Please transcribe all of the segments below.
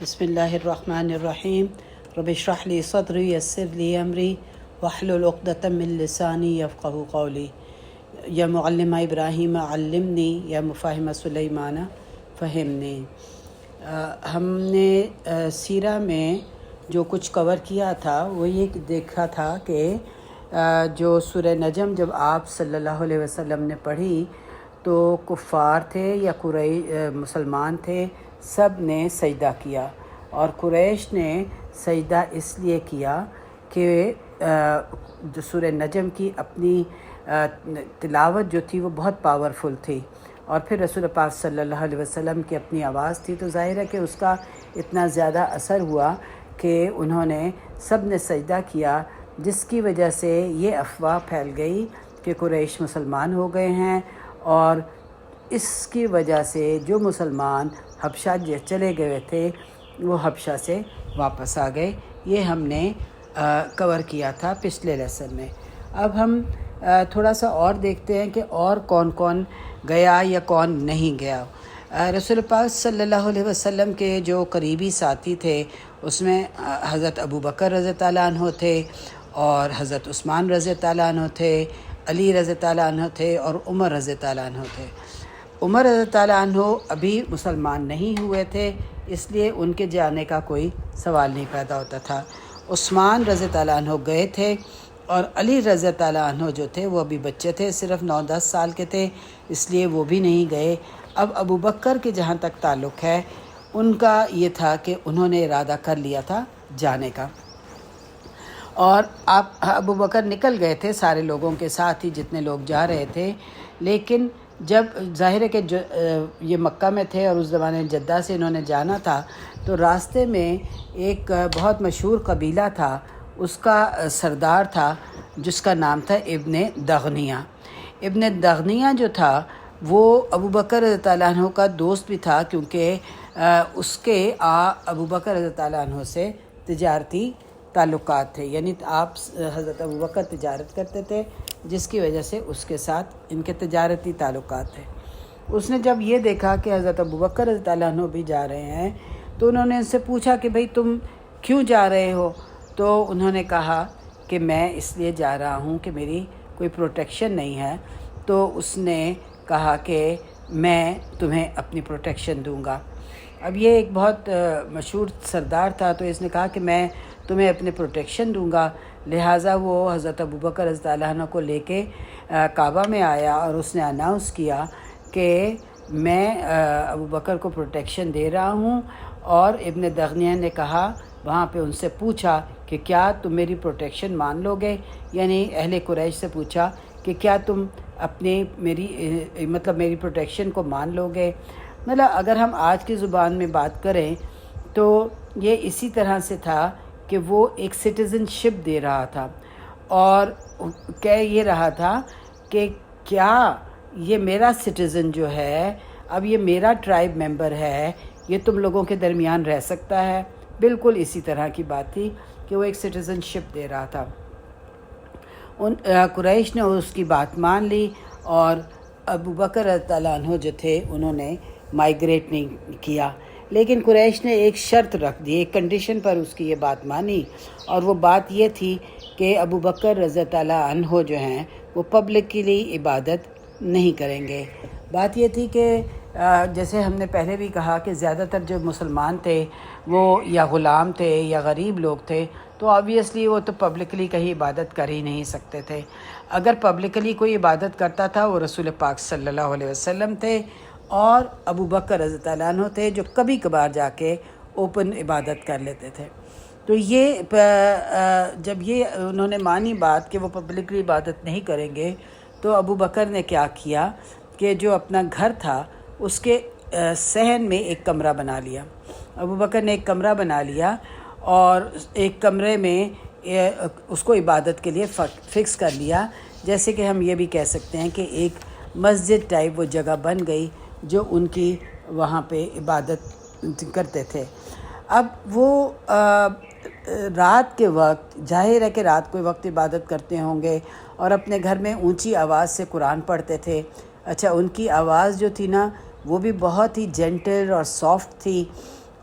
بسم اللہ الرحمن الرحیم رب اشرح لی صدری یسر لی امری واحلل عقدۃ من لسانی یفقهوا قولی یا معلم ابراہیم علمنی یا مفاہم سلیمان فہمنی۔ ہم نے سیرہ میں جو کچھ کور کیا تھا وہ یہ دیکھا تھا کہ جو سورہ نجم جب آپ صلی اللہ علیہ وسلم نے پڑھی تو کفار تھے یا مسلمان تھے، سب نے سجدہ کیا، اور قریش نے سجدہ اس لیے کیا کہ جو سورہ نجم کی اپنی تلاوت جو تھی وہ بہت پاورفل تھی، اور پھر رسول پاک صلی اللہ علیہ وسلم کی اپنی آواز تھی، تو ظاہر ہے کہ اس کا اتنا زیادہ اثر ہوا کہ انہوں نے سب نے سجدہ کیا، جس کی وجہ سے یہ افواہ پھیل گئی کہ قریش مسلمان ہو گئے ہیں، اور اس کی وجہ سے جو مسلمان حبشہ چلے گئے تھے وہ حبشہ سے واپس آ گئے۔ یہ ہم نے کور کیا تھا پچھلے لیسن میں۔ اب ہم تھوڑا سا اور دیکھتے ہیں کہ اور کون کون گیا یا کون نہیں گیا۔ رسول پاک صلی اللہ علیہ وسلم کے جو قریبی ساتھی تھے اس میں حضرت ابو بکر رضی اللہ عنہ تھے، اور حضرت عثمان رضی اللہ عنہ تھے، علی رضی اللہ عنہ تھے، اور عمر رضی اللہ عنہ تھے۔ عمر رضی اللہ عنہ ابھی مسلمان نہیں ہوئے تھے، اس لیے ان کے جانے کا کوئی سوال نہیں پیدا ہوتا تھا۔ عثمان رضی اللہ عنہ گئے تھے، اور علی رضی اللہ عنہ جو تھے وہ ابھی بچے تھے، صرف 9-10 سال کے تھے، اس لیے وہ بھی نہیں گئے۔ اب ابو بکر کے جہاں تک تعلق ہے، ان کا یہ تھا کہ انہوں نے ارادہ کر لیا تھا جانے کا، اور ابو بکر نکل گئے تھے سارے لوگوں کے ساتھ ہی جتنے لوگ جا رہے تھے، لیکن جب ظاہر ہے کہ یہ مکہ میں تھے اور اس زمانے جدہ سے انہوں نے جانا تھا، تو راستے میں ایک بہت مشہور قبیلہ تھا، اس کا سردار تھا جس کا نام تھا ابن دغنیہ۔ ابن دغنیہ جو تھا وہ ابو بکر رضی اللہ عنہ کا دوست بھی تھا، کیونکہ اس کے ابو بکر رضی اللہ عنہ سے تجارتی تعلقات تھے، یعنی آپ حضرت ابو بکر تجارت کرتے تھے، جس کی وجہ سے اس کے ساتھ ان کے تجارتی تعلقات تھے۔ اس نے جب یہ دیکھا کہ حضرت ابو بکر رضی اللہ عنہ بھی جا رہے ہیں، تو انہوں نے ان سے پوچھا کہ بھئی تم کیوں جا رہے ہو؟ تو انہوں نے کہا کہ میں اس لیے جا رہا ہوں کہ میری کوئی پروٹیکشن نہیں ہے۔ تو اس نے کہا کہ میں تمہیں اپنی پروٹیکشن دوں گا۔ اب یہ ایک بہت مشہور سردار تھا، تو اس نے کہا کہ میں تمہیں اپنے پروٹیکشن دوں گا، لہٰذا وہ حضرت ابو بکر رضی اللہ عنہ کو لے کے کعبہ میں آیا، اور اس نے اناؤنس کیا کہ میں ابو بکر کو پروٹیکشن دے رہا ہوں۔ اور ابن دغنیہ نے کہا، وہاں پہ ان سے پوچھا کہ کیا تم میری پروٹیکشن مان لو گے؟ یعنی اہل قریش سے پوچھا کہ کیا تم میری پروٹیکشن کو مان لو گے؟ مطلب اگر ہم آج کی زبان میں بات کریں تو یہ اسی طرح سے تھا کہ وہ ایک سٹیزن شپ دے رہا تھا، اور کہہ یہ رہا تھا کہ کیا یہ میرا سٹیزن جو ہے، اب یہ میرا ٹرائب ممبر ہے، یہ تم لوگوں کے درمیان رہ سکتا ہے؟ بالکل اسی طرح کی بات تھی کہ وہ ایک سٹیزن شپ دے رہا تھا۔ قریش نے اس کی بات مان لی، اور ابو بکر رضی اللہ عنہ جو تھے انہوں نے مائیگریٹ نہیں کیا، لیکن قریش نے ایک شرط رکھ دی، ایک کنڈیشن پر اس کی یہ بات مانی، اور وہ بات یہ تھی کہ ابو بکر رضی اللہ عنہ جو ہیں وہ پبلکلی عبادت نہیں کریں گے۔ بات یہ تھی کہ جیسے ہم نے پہلے بھی کہا کہ زیادہ تر جو مسلمان تھے وہ یا غلام تھے یا غریب لوگ تھے، تو آبویسلی وہ تو پبلکلی کہیں عبادت کر ہی نہیں سکتے تھے۔ اگر پبلکلی کوئی عبادت کرتا تھا وہ رسول پاک صلی اللہ علیہ وسلم تھے، اور ابو بکر رضی اللہ عنہ تھے جو کبھی کبھار جا کے اوپن عبادت کر لیتے تھے۔ تو یہ جب یہ انہوں نے مانی بات کہ وہ پبلکلی عبادت نہیں کریں گے، تو ابو بکر نے کیا کیا کہ جو اپنا گھر تھا اس کے صحن میں ایک کمرہ بنا لیا۔ ابو بکر نے ایک کمرہ بنا لیا، اور ایک کمرے میں اس کو عبادت کے لیے فکس کر لیا، جیسے کہ ہم یہ بھی کہہ سکتے ہیں کہ ایک مسجد ٹائپ وہ جگہ بن گئی جو ان کی وہاں پہ عبادت کرتے تھے۔ اب وہ رات کے وقت، ظاہر ہے کہ رات کو وقت عبادت کرتے ہوں گے، اور اپنے گھر میں اونچی آواز سے قرآن پڑھتے تھے۔ اچھا، ان کی آواز جو تھی نا وہ بھی بہت ہی جینٹل اور سافٹ تھی،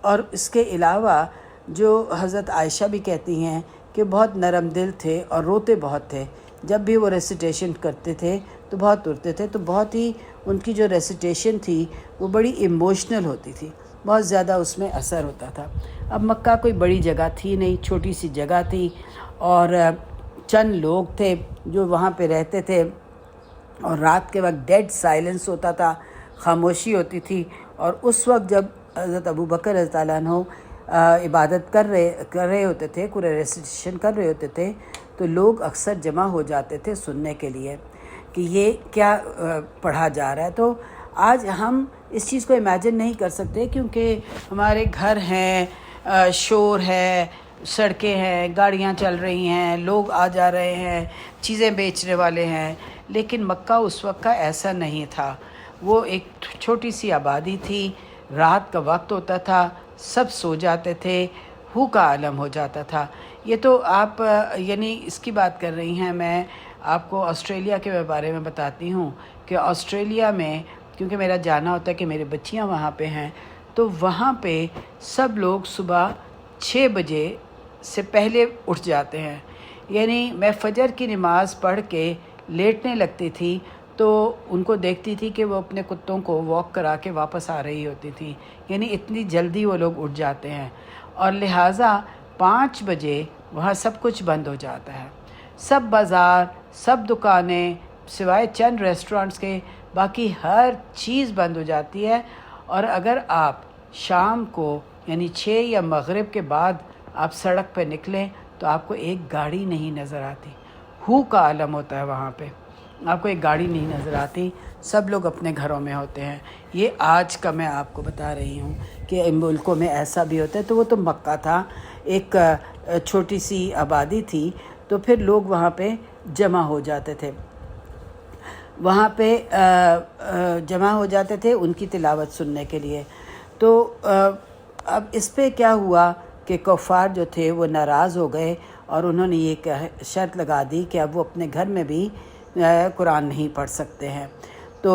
اور اس کے علاوہ جو حضرت عائشہ بھی کہتی ہیں کہ بہت نرم دل تھے اور روتے بہت تھے، جب بھی وہ ریسیٹیشن کرتے تھے تو بہت روتے تھے، تو بہت ہی ان کی جو ریسیٹیشن تھی وہ بڑی ایموشنل ہوتی تھی، بہت زیادہ اس میں اثر ہوتا تھا۔ اب مکہ کوئی بڑی جگہ تھی نہیں، چھوٹی سی جگہ تھی، اور چند لوگ تھے جو وہاں پہ رہتے تھے، اور رات کے وقت ڈیڈ سائلنس ہوتا تھا، خاموشی ہوتی تھی، اور اس وقت جب حضرت ابوبکر رضی اللہ عنہ عبادت کر رہے ہوتے تھے، قرآن ریسیٹیشن کر رہے ہوتے تھے، تو لوگ اکثر جمع ہو جاتے تھے سننے کے لیے کہ یہ کیا پڑھا جا رہا ہے۔ تو آج ہم اس چیز کو امیجن نہیں کر سکتے، کیونکہ ہمارے گھر ہیں، شور ہے، سڑکیں ہیں، گاڑیاں چل رہی ہیں، لوگ آ جا رہے ہیں، چیزیں بیچنے والے ہیں، لیکن مکہ اس وقت کا ایسا نہیں تھا۔ وہ ایک چھوٹی سی آبادی تھی، رات کا وقت ہوتا تھا، سب سو جاتے تھے، ہو کا عالم ہو جاتا تھا۔ یہ تو آپ یعنی اس کی بات کر رہی ہیں، میں آپ کو آسٹریلیا کے بارے میں بتاتی ہوں کہ آسٹریلیا میں کیونکہ میرا جانا ہوتا ہے کہ میری بچیاں وہاں پہ ہیں، تو وہاں پہ سب لوگ صبح 6 بجے سے پہلے اٹھ جاتے ہیں۔ یعنی میں فجر کی نماز پڑھ کے لیٹنے لگتی تھی تو ان کو دیکھتی تھی کہ وہ اپنے کتوں کو واک کرا کے واپس آ رہی ہوتی تھی، یعنی اتنی جلدی وہ لوگ اٹھ جاتے ہیں، اور لہٰذا 5 بجے وہاں سب کچھ بند ہو جاتا ہے، سب بازار، سب دکانیں، سوائے چند ریسٹورنٹس کے باقی ہر چیز بند ہو جاتی ہے۔ اور اگر آپ شام کو یعنی 6 یا مغرب کے بعد آپ سڑک پہ نکلیں تو آپ کو ایک گاڑی نہیں نظر آتی، ہو کا عالم ہوتا ہے وہاں پہ، آپ کو ایک گاڑی نہیں نظر آتی، سب لوگ اپنے گھروں میں ہوتے ہیں۔ یہ آج کا میں آپ کو بتا رہی ہوں کہ ان ملکوں میں ایسا بھی ہوتا ہے۔ تو وہ تو مکہ تھا، ایک چھوٹی سی آبادی تھی، تو پھر لوگ وہاں پہ جمع ہو جاتے تھے، وہاں پہ جمع ہو جاتے تھے ان کی تلاوت سننے کے لیے۔ تو اب اس پہ کیا ہوا کہ کفار جو تھے وہ ناراض ہو گئے، اور انہوں نے یہ شرط لگا دی کہ اب وہ اپنے گھر میں بھی قرآن نہیں پڑھ سکتے ہیں۔ تو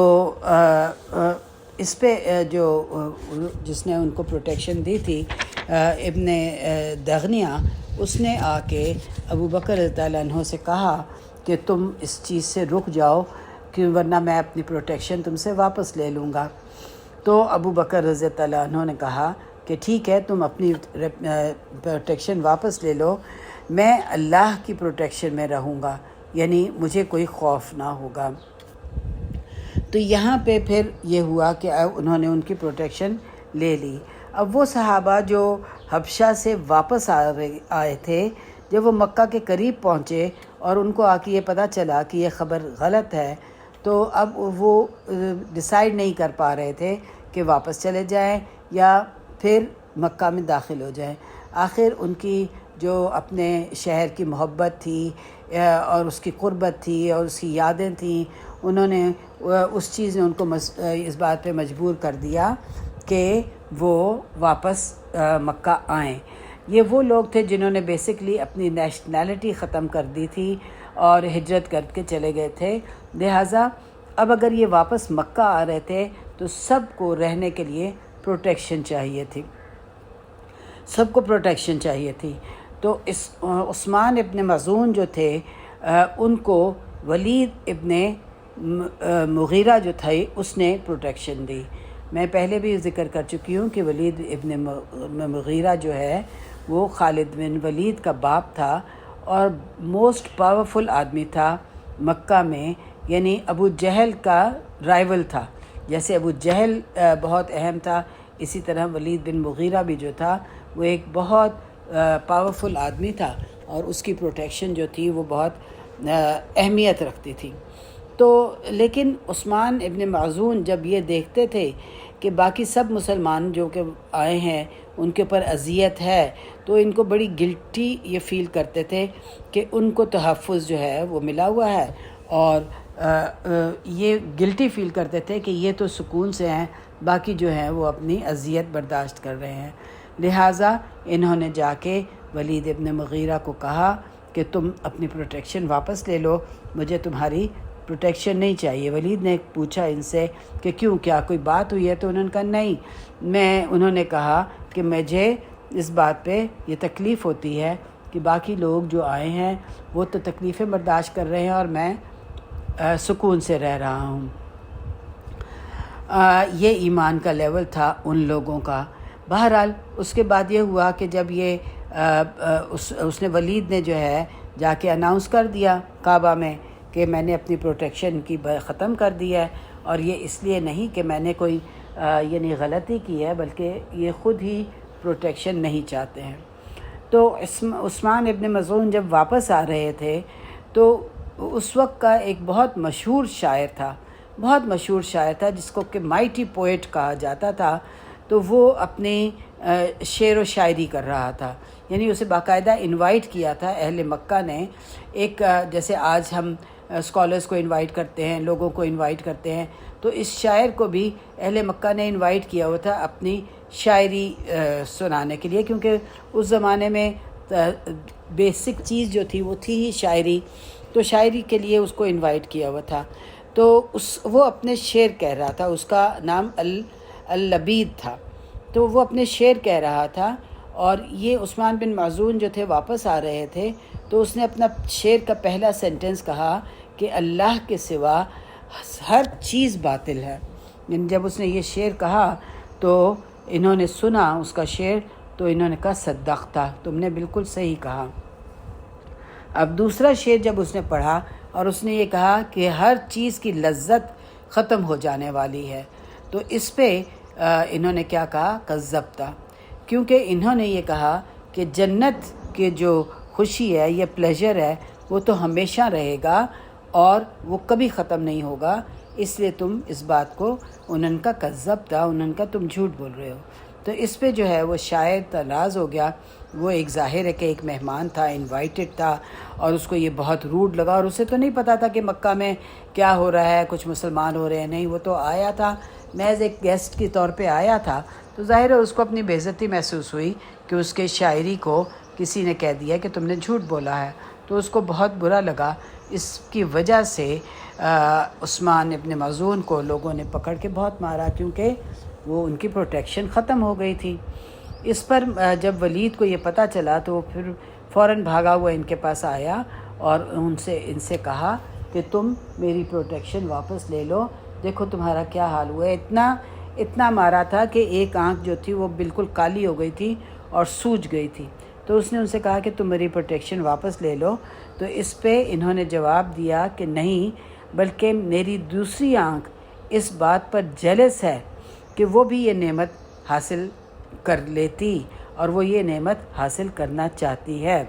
اس پہ جس نے ان کو پروٹیکشن دی تھی، ابن دغنیہ، اس نے آ کے ابوبکر رضی اللہ عنہ سے کہا کہ تم اس چیز سے رک جاؤ، کہ ورنہ میں اپنی پروٹیکشن تم سے واپس لے لوں گا۔ تو ابوبکر رضی اللہ عنہ نے کہا کہ ٹھیک ہے، تم اپنی پروٹیکشن واپس لے لو، میں اللہ کی پروٹیکشن میں رہوں گا، یعنی مجھے کوئی خوف نہ ہوگا۔ تو یہاں پہ پھر یہ ہوا کہ انہوں نے ان کی پروٹیکشن لے لی۔ اب وہ صحابہ جو حبشہ سے واپس آئے تھے، جب وہ مکہ کے قریب پہنچے اور ان کو آ کے یہ پتہ چلا کہ یہ خبر غلط ہے، تو اب وہ ڈیسائیڈ نہیں کر پا رہے تھے کہ واپس چلے جائیں یا پھر مکہ میں داخل ہو جائیں۔ آخر ان کی جو اپنے شہر کی محبت تھی اور اس کی قربت تھی اور اس کی یادیں تھیں، انہوں نے اس چیز نے ان کو اس بات پہ مجبور کر دیا کہ وہ واپس مکہ آئیں۔ یہ وہ لوگ تھے جنہوں نے بیسکلی اپنی نیشنلٹی ختم کر دی تھی اور ہجرت کر کے چلے گئے تھے، لہٰذا اب اگر یہ واپس مکہ آ رہے تھے تو سب کو رہنے کے لیے پروٹیکشن چاہیے تھی، سب کو پروٹیکشن چاہیے تھی۔ تو عثمان ابن مظعون جو تھے، ان کو ولید ابن مغیرہ جو تھے اس نے پروٹیکشن دی۔ میں پہلے بھی ذکر کر چکی ہوں کہ ولید ابن مغیرہ جو ہے وہ خالد بن ولید کا باپ تھا اور موسٹ پاورفل آدمی تھا مکہ میں، یعنی ابو جہل کا رائیول تھا۔ جیسے ابو جہل بہت اہم تھا، اسی طرح ولید بن مغیرہ بھی جو تھا وہ ایک بہت پاورفل آدمی تھا، اور اس کی پروٹیکشن جو تھی وہ بہت اہمیت رکھتی تھی۔ تو لیکن عثمان ابن مظعون جب یہ دیکھتے تھے کہ باقی سب مسلمان جو کہ آئے ہیں ان کے اوپر اذیت ہے، تو ان کو بڑی گلٹی یہ فیل کرتے تھے کہ ان کو تحفظ جو ہے وہ ملا ہوا ہے، اور یہ گلٹی فیل کرتے تھے کہ یہ تو سکون سے ہیں، باقی جو ہیں وہ اپنی اذیت برداشت کر رہے ہیں۔ لہٰذا انہوں نے جا کے ولید ابن مغیرہ کو کہا کہ تم اپنی پروٹیکشن واپس لے لو، مجھے تمہاری پروٹیکشن نہیں چاہیے۔ ولید نے پوچھا ان سے کہ کیوں، کیا کوئی بات ہوئی ہے؟ تو انہوں نے کہا نہیں، انہوں نے کہا کہ مجھے اس بات پہ یہ تکلیف ہوتی ہے کہ باقی لوگ جو آئے ہیں وہ تو تکلیفیں برداشت کر رہے ہیں اور میں سکون سے رہ رہا ہوں۔ یہ ایمان کا لیول تھا ان لوگوں کا۔ بہرحال اس کے بعد یہ ہوا کہ جب یہ اس نے ولید نے جو ہے جا کے اناؤنس کر دیا کعبہ میں کہ میں نے اپنی پروٹیکشن کی ختم کر دی ہے، اور یہ اس لیے نہیں کہ میں نے کوئی یعنی غلطی کی ہے، بلکہ یہ خود ہی پروٹیکشن نہیں چاہتے ہیں۔ تو عثمان ابن مظعون جب واپس آ رہے تھے تو اس وقت کا ایک بہت مشہور شاعر تھا جس کو کہ مائٹی پوئٹ کہا جاتا تھا، تو وہ اپنی شعر و شاعری کر رہا تھا، یعنی اسے باقاعدہ انوائٹ کیا تھا اہل مکہ نے۔ ایک جیسے آج ہم اسکالرز کو انوائٹ کرتے ہیں، لوگوں کو انوائٹ کرتے ہیں، تو اس شاعر کو بھی اہل مکہ نے انوائٹ کیا ہوا تھا اپنی شاعری سنانے کے لیے، کیونکہ اس زمانے میں بیسک چیز جو تھی وہ تھی ہی شاعری، تو شاعری کے لیے اس کو انوائٹ کیا ہوا تھا۔ تو وہ اپنے شعر کہہ رہا تھا، اس کا نام اللبید تھا، تو وہ اپنے شعر کہہ رہا تھا، اور یہ عثمان بن مظعون جو تھے واپس آ رہے تھے، تو اس نے اپنا شعر کا پہلا سینٹنس کہا کہ اللہ کے سوا ہر چیز باطل ہے۔ یعنی جب اس نے یہ شعر کہا تو انہوں نے سنا اس کا شعر، تو انہوں نے کہا صدقتا، تم نے بالکل صحیح کہا۔ اب دوسرا شعر جب اس نے پڑھا اور اس نے یہ کہا کہ ہر چیز کی لذت ختم ہو جانے والی ہے، تو اس پہ انہوں نے کیا کہا؟ کذبتا، کیونکہ انہوں نے یہ کہا کہ جنت کے جو خوشی ہے، یہ پلیجر ہے، وہ تو ہمیشہ رہے گا اور وہ کبھی ختم نہیں ہوگا، اس لیے تم اس بات کو انہوں کا کذبتا، انہوں کا تم جھوٹ بول رہے ہو۔ تو اس پہ جو ہے وہ شاید ناراض ہو گیا۔ وہ ایک ظاہر ہے کہ ایک مہمان تھا، انوائٹڈ تھا، اور اس کو یہ بہت روڈ لگا، اور اسے تو نہیں پتا تھا کہ مکہ میں کیا ہو رہا ہے، کچھ مسلمان ہو رہے ہیں، نہیں، وہ تو آیا تھا محض ایک گیسٹ کے طور پہ آیا تھا، تو ظاہر ہے اس کو اپنی بے عزتی محسوس ہوئی کہ اس کے شاعری کو کسی نے کہہ دیا کہ تم نے جھوٹ بولا ہے، تو اس کو بہت برا لگا۔ اس کی وجہ سے عثمان ابن مظعون کو لوگوں نے پکڑ کے بہت مارا، کیونکہ وہ ان کی پروٹیکشن ختم ہو گئی تھی۔ اس پر جب ولید کو یہ پتہ چلا تو وہ پھر فوراً بھاگا ہوا ان کے پاس آیا اور ان سے کہا کہ تم میری پروٹیکشن واپس لے لو، دیکھو تمہارا کیا حال ہوا ہے۔ اتنا مارا تھا کہ ایک آنکھ جو تھی وہ بالکل کالی ہو گئی تھی اور سوج گئی تھی، تو اس نے ان سے کہا کہ تم میری پروٹیکشن واپس لے لو، تو اس پہ انہوں نے جواب دیا کہ نہیں، بلکہ میری دوسری آنکھ اس بات پر جیلس ہے کہ وہ بھی یہ نعمت حاصل کر لیتی اور وہ یہ نعمت حاصل کرنا چاہتی ہے۔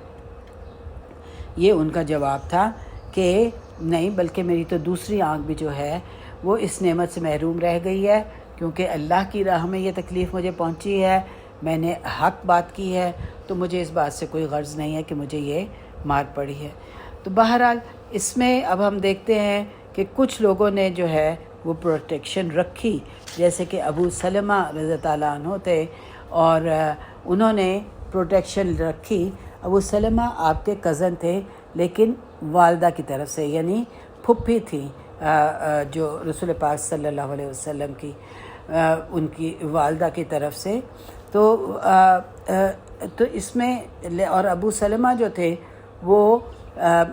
یہ ان کا جواب تھا کہ نہیں، بلکہ میری تو دوسری آنکھ بھی جو ہے وہ اس نعمت سے محروم رہ گئی ہے، کیونکہ اللہ کی راہ میں یہ تکلیف مجھے پہنچی ہے، میں نے حق بات کی ہے، تو مجھے اس بات سے کوئی غرض نہیں ہے کہ مجھے یہ مار پڑی ہے۔ تو بہرحال اس میں اب ہم دیکھتے ہیں کہ کچھ لوگوں نے جو ہے وہ پروٹیکشن رکھی، جیسے کہ ابو سلمہ رضی اللہ عنہ تھے، اور انہوں نے پروٹیکشن رکھی۔ ابو سلمہ آپ کے کزن تھے، لیکن والدہ کی طرف سے، یعنی پھپھی تھی جو رسول پاک صلی اللہ علیہ وسلم کی، ان کی والدہ کی طرف سے۔ تو اس میں اور ابو سلمہ جو تھے وہ آپ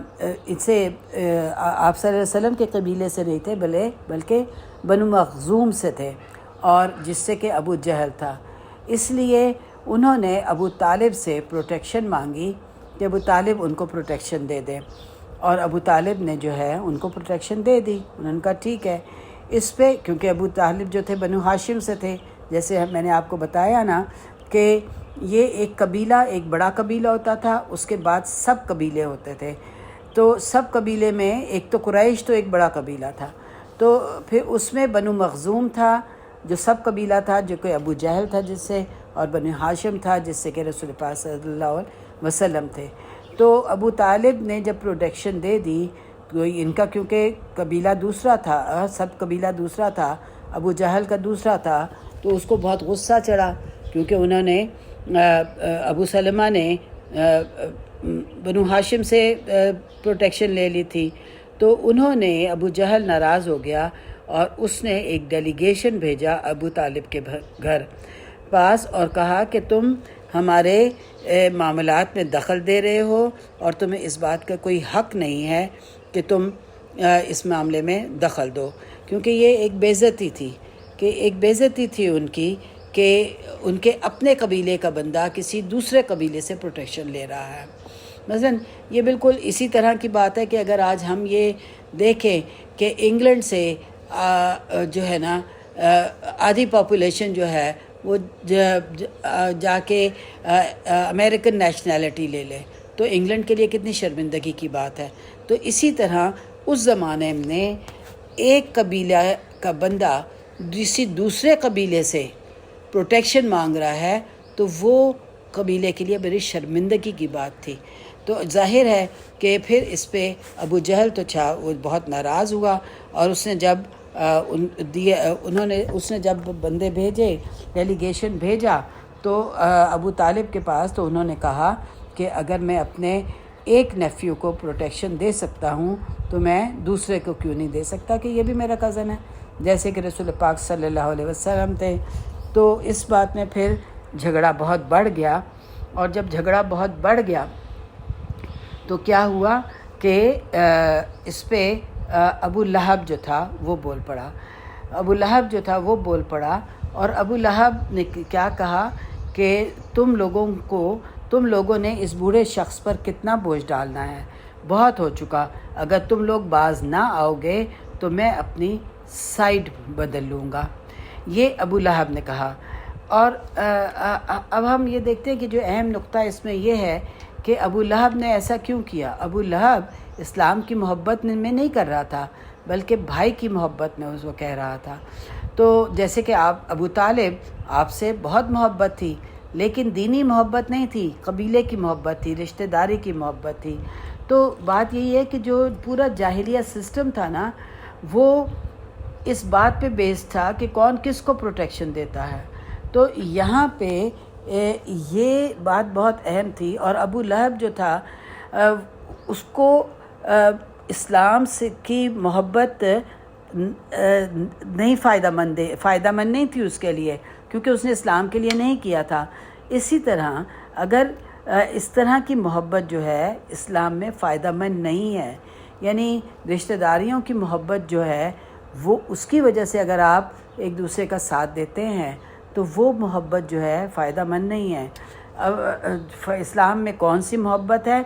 صلی اللہ علیہ وسلم کے قبیلے سے نہیں تھے، بلکہ بنو مخزوم سے تھے، اور جس سے کہ ابو جہل تھا۔ اس لیے انہوں نے ابو طالب سے پروٹیکشن مانگی کہ ابو طالب ان کو پروٹیکشن دے دیں، اور ابو طالب نے جو ہے ان کو پروٹیکشن دے دی۔ انہوں نے کہا ٹھیک ہے۔ اس پہ کیونکہ ابو طالب جو تھے بنو ہاشم سے تھے، جیسے میں نے آپ کو بتایا نا کہ یہ ایک قبیلہ، ایک بڑا قبیلہ ہوتا تھا، اس کے بعد سب قبیلے ہوتے تھے، تو سب قبیلے میں ایک تو قریش تو ایک بڑا قبیلہ تھا، تو پھر اس میں بنو مخزوم تھا جو سب قبیلہ تھا، جو کہ ابو جہل تھا جس سے، اور بنو ہاشم تھا جس سے کہ رسول پاک صلی اللہ علیہ وسلم تھے۔ تو ابو طالب نے جب پروٹیکشن دے دی تو ان کا کیونکہ قبیلہ دوسرا تھا، سب قبیلہ دوسرا تھا، ابو جہل کا دوسرا تھا، تو اس کو بہت غصہ چڑھا، کیونکہ انہوں نے ابو سلمہ نے بنو ہاشم سے پروٹیکشن لے لی تھی، تو انہوں نے ابو جہل ناراض ہو گیا اور اس نے ایک ڈیلیگیشن بھیجا ابو طالب کے گھر پاس اور کہا کہ تم ہمارے معاملات میں دخل دے رہے ہو اور تمہیں اس بات کا کوئی حق نہیں ہے کہ تم اس معاملے میں دخل دو، کیونکہ یہ ایک بے عزتی تھی ان کی کہ ان کے اپنے قبیلے کا بندہ کسی دوسرے قبیلے سے پروٹیکشن لے رہا ہے۔ مثلاً یہ بالکل اسی طرح کی بات ہے کہ اگر آج ہم یہ دیکھیں کہ انگلینڈ سے جو ہے نا آدھی پاپولیشن جو ہے وہ جا کے امریکن نیشنلٹی لے لے، تو انگلینڈ کے لیے کتنی شرمندگی کی بات ہے۔ تو اسی طرح اس زمانے میں ایک قبیلہ کا بندہ کسی دوسرے قبیلے سے پروٹیکشن مانگ رہا ہے تو وہ قبیلے کے لیے بڑی شرمندگی کی بات تھی۔ تو ظاہر ہے کہ پھر اس پہ ابو جہل تو وہ بہت ناراض ہوا، اور اس نے جب بندے بھیجے، ڈیلیگیشن بھیجا تو ابو طالب کے پاس، تو انہوں نے کہا کہ اگر میں اپنے ایک نیفیو کو پروٹیکشن دے سکتا ہوں تو میں دوسرے کو کیوں نہیں دے سکتا، کہ یہ بھی میرا کزن ہے، جیسے کہ رسول پاک صلی اللہ علیہ وسلم تھے۔ تو اس بات میں پھر جھگڑا بہت بڑھ گیا، اور جب جھگڑا بہت بڑھ گیا تو کیا ہوا کہ اس پہ ابو لہب جو تھا وہ بول پڑا، اور ابو لہب نے کیا کہا کہ تم لوگوں نے اس بوڑھے شخص پر کتنا بوجھ ڈالنا ہے، بہت ہو چکا، اگر تم لوگ باز نہ آؤ گے تو میں اپنی سائیڈ بدل لوں گا، یہ ابو لہب نے کہا۔ اور اب ہم یہ دیکھتے ہیں کہ جو اہم نقطہ اس میں یہ ہے کہ ابو لہب نے ایسا کیوں کیا۔ ابو لہب اسلام کی محبت میں نہیں کر رہا تھا، بلکہ بھائی کی محبت میں اس کو کہہ رہا تھا۔ تو جیسے کہ ابو طالب آپ سے بہت محبت تھی، لیکن دینی محبت نہیں تھی، قبیلے کی محبت تھی، رشتہ داری کی محبت تھی۔ تو بات یہی ہے کہ جو پورا جاہلیہ سسٹم تھا نا، وہ اس بات پہ بیس تھا کہ کون کس کو پروٹیکشن دیتا ہے۔ تو یہاں پہ یہ بات بہت اہم تھی، اور ابو لہب جو تھا اس کو اسلام سے کی محبت نہیں فائدہ مند نہیں تھی اس کے لیے، کیونکہ اس نے اسلام کے لیے نہیں کیا تھا۔ اسی طرح اگر اس طرح کی محبت جو ہے اسلام میں فائدہ مند نہیں ہے، یعنی رشتہ داریوں کی محبت جو ہے وہ اس کی وجہ سے اگر آپ ایک دوسرے کا ساتھ دیتے ہیں تو وہ محبت جو ہے فائدہ مند نہیں ہے۔ اب اسلام میں کون سی محبت ہے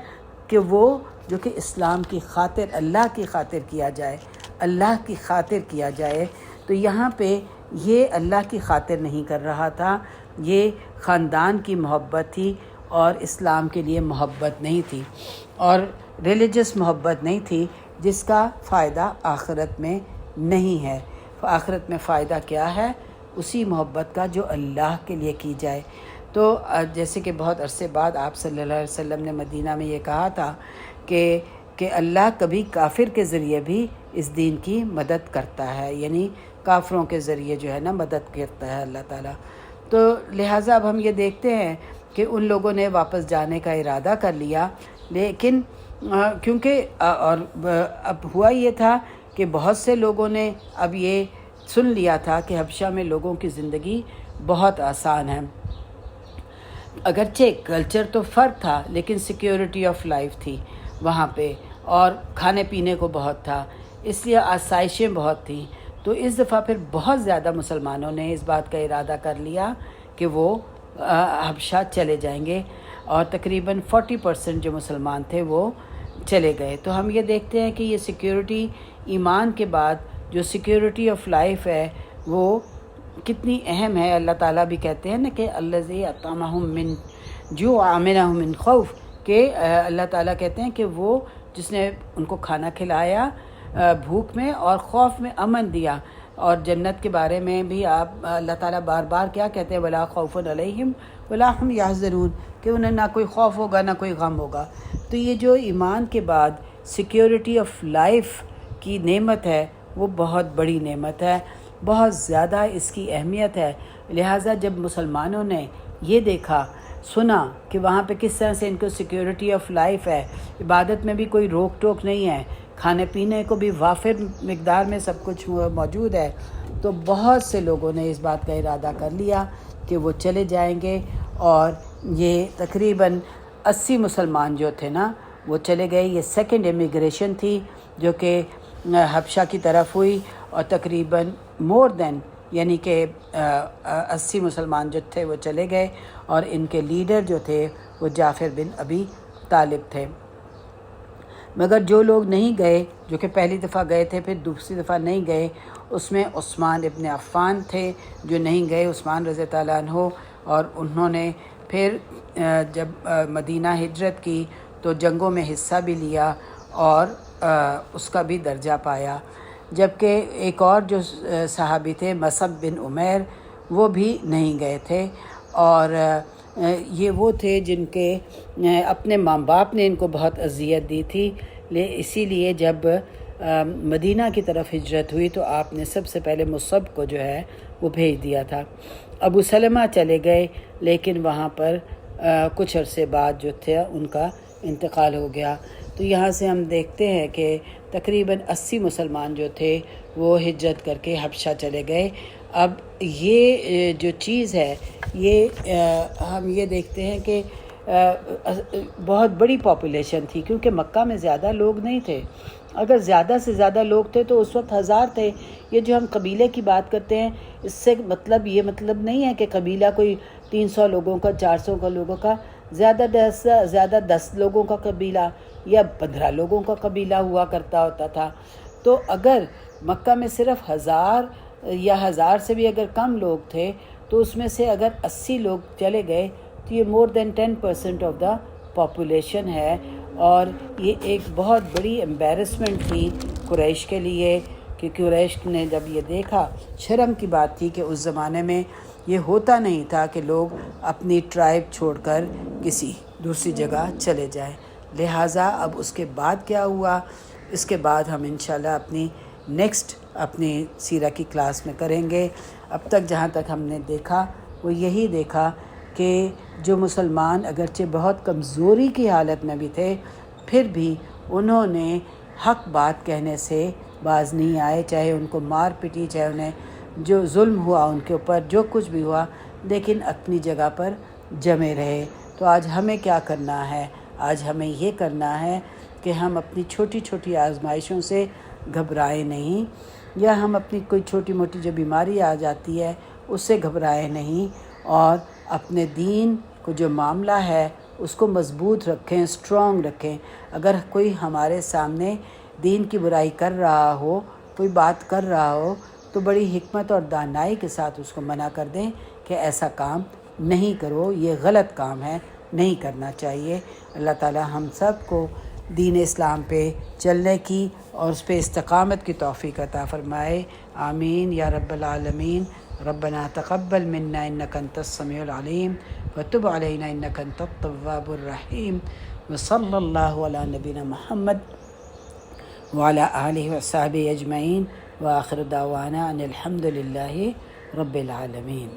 کہ وہ جو کہ اسلام کی خاطر، اللہ کی خاطر کیا جائے۔ تو یہاں پہ یہ اللہ کی خاطر نہیں کر رہا تھا، یہ خاندان کی محبت تھی اور اسلام کے لیے محبت نہیں تھی، اور ریلیجس محبت نہیں تھی، جس کا فائدہ آخرت میں نہیں ہے۔ آخرت میں فائدہ کیا ہے؟ اسی محبت کا جو اللہ کے لیے کی جائے۔ تو جیسے کہ بہت عرصے بعد آپ صلی اللہ علیہ وسلم نے مدینہ میں یہ کہا تھا کہ اللہ کبھی کافر کے ذریعے بھی اس دین کی مدد کرتا ہے، یعنی کافروں کے ذریعے جو ہے نا مدد کرتا ہے اللہ تعالیٰ۔ تو لہٰذا اب ہم یہ دیکھتے ہیں کہ ان لوگوں نے واپس جانے کا ارادہ کر لیا، لیکن کیونکہ اور اب ہوا یہ تھا کہ بہت سے لوگوں نے اب یہ سن لیا تھا کہ حبشہ میں لوگوں کی زندگی بہت آسان ہے، اگرچہ کلچر تو فرق تھا لیکن سیکیورٹی آف لائف تھی وہاں پہ، اور کھانے پینے کو بہت تھا، اس لیے آسائشیں بہت تھیں۔ تو اس دفعہ پھر بہت زیادہ مسلمانوں نے اس بات کا ارادہ کر لیا کہ وہ حبشہ چلے جائیں گے، اور تقریباً 40% جو مسلمان تھے وہ چلے گئے۔ تو ہم یہ دیکھتے ہیں کہ یہ سیکیورٹی ایمان کے بعد جو سیکیورٹی آف لائف ہے وہ کتنی اہم ہے۔ اللہ تعالیٰ بھی کہتے ہیں نا کہ الذی اطعمہم من جوع وآمنہم من خوف، کہ اللہ تعالیٰ کہتے ہیں کہ وہ جس نے ان کو کھانا کھلایا بھوک میں اور خوف میں امن دیا۔ اور جنت کے بارے میں بھی اللہ تعالیٰ بار بار کیا کہتے ہیں، ولا خوف علیہم ولا هم یحزنون، کہ انہیں نہ کوئی خوف ہوگا نہ کوئی غم ہوگا۔ تو یہ جو ایمان کے بعد سیکیورٹی آف لائف کی نعمت ہے وہ بہت بڑی نعمت ہے، بہت زیادہ اس کی اہمیت ہے۔ لہٰذا جب مسلمانوں نے یہ دیکھا سنا کہ وہاں پہ کس طرح سے ان کو سیکیورٹی آف لائف ہے، عبادت میں بھی کوئی روک ٹوک نہیں ہے، کھانے پینے کو بھی وافر مقدار میں سب کچھ موجود ہے، تو بہت سے لوگوں نے اس بات کا ارادہ کر لیا کہ وہ چلے جائیں گے، اور یہ تقریباً 80 مسلمان جو تھے نا وہ چلے گئے۔ یہ سیکنڈ امیگریشن تھی جو کہ حبشہ کی طرف ہوئی، اور تقریباً مور دین یعنی کہ 80 مسلمان جو تھے وہ چلے گئے، اور ان کے لیڈر جو تھے وہ جعفر بن ابی طالب تھے۔ مگر جو لوگ نہیں گئے، جو کہ پہلی دفعہ گئے تھے پھر دوسری دفعہ نہیں گئے، اس میں عثمان ابن عفان تھے جو نہیں گئے، عثمان رضی اللہ عنہ، اور انہوں نے پھر جب مدینہ ہجرت کی تو جنگوں میں حصہ بھی لیا اور اس کا بھی درجہ پایا۔ جبکہ ایک اور جو صحابی تھے مصعب بن عمیر، وہ بھی نہیں گئے تھے، اور یہ وہ تھے جن کے اپنے ماں باپ نے ان کو بہت اذیت دی تھی، اسی لیے جب مدینہ کی طرف ہجرت ہوئی تو آپ نے سب سے پہلے مصعب کو جو ہے وہ بھیج دیا تھا۔ ابو سلمہ چلے گئے، لیکن وہاں پر کچھ عرصے بعد جو تھے ان کا انتقال ہو گیا۔ تو یہاں سے ہم دیکھتے ہیں کہ تقریباً 80 مسلمان جو تھے وہ ہجرت کر کے حبشہ چلے گئے۔ اب یہ جو چیز ہے یہ ہم یہ دیکھتے ہیں کہ بہت بڑی پاپولیشن تھی، کیونکہ مکہ میں زیادہ لوگ نہیں تھے۔ اگر زیادہ سے زیادہ لوگ تھے تو اس وقت 1000 تھے۔ یہ جو ہم قبیلے کی بات کرتے ہیں، اس سے یہ مطلب نہیں ہے کہ قبیلہ کوئی 300 لوگوں کا، 400 کا لوگوں کا، زیادہ 10 لوگوں کا قبیلہ یا 15 لوگوں کا قبیلہ ہوا کرتا ہوتا تھا۔ تو اگر مکہ میں صرف 1000 یا 1000 سے بھی اگر کم لوگ تھے تو اس میں سے اگر 80 لوگ چلے گئے تو یہ مور دین 10% آف دا پاپولیشن ہے، اور یہ ایک بہت بڑی امبیرسمنٹ تھی قریش کے لیے، کہ قریش نے جب یہ دیکھا، شرم کی بات تھی کہ اس زمانے میں یہ ہوتا نہیں تھا کہ لوگ اپنی ٹرائب چھوڑ کر کسی دوسری جگہ چلے جائیں۔ لہٰذا اب اس کے بعد کیا ہوا، اس کے بعد ہم انشاءاللہ اپنی سیرہ کی کلاس میں کریں گے۔ اب تک جہاں تک ہم نے دیکھا وہ یہی دیکھا کہ جو مسلمان اگرچہ بہت کمزوری کی حالت میں بھی تھے، پھر بھی انہوں نے حق بات کہنے سے باز نہیں آئے، چاہے ان کو مار پٹی، چاہے انہیں جو ظلم ہوا ان کے اوپر، جو کچھ بھی ہوا، لیکن اپنی جگہ پر جمے رہے۔ تو آج ہمیں کیا کرنا ہے؟ آج ہمیں یہ کرنا ہے کہ ہم اپنی چھوٹی چھوٹی آزمائشوں سے گھبرائیں نہیں، یا ہم اپنی کوئی چھوٹی موٹی جو بیماری آ جاتی ہے اس سے گھبرائیں نہیں، اور اپنے دین کو جو معاملہ ہے اس کو مضبوط رکھیں، اسٹرانگ رکھیں۔ اگر کوئی ہمارے سامنے دین کی برائی کر رہا ہو، کوئی بات کر رہا ہو، تو بڑی حکمت اور دانائی کے ساتھ اس کو منع کر دیں کہ ایسا کام نہیں کرو، یہ غلط کام ہے، نہیں کرنا چاہیے۔ اللہ تعالی ہم سب کو دین اسلام پہ چلنے کی اور اس پہ استقامت کی توفیق عطا فرمائے، آمین یا رب العالمین۔ ربنا تقبل منا انک انت السمیع العلیم وتب علینا انک انت التواب الرحیم، وصلی اللہ علی نبینا محمد وعلی آلہ وصحبہ اجمعین، وآخر دعوانا ان الحمد للہ رب العالمین۔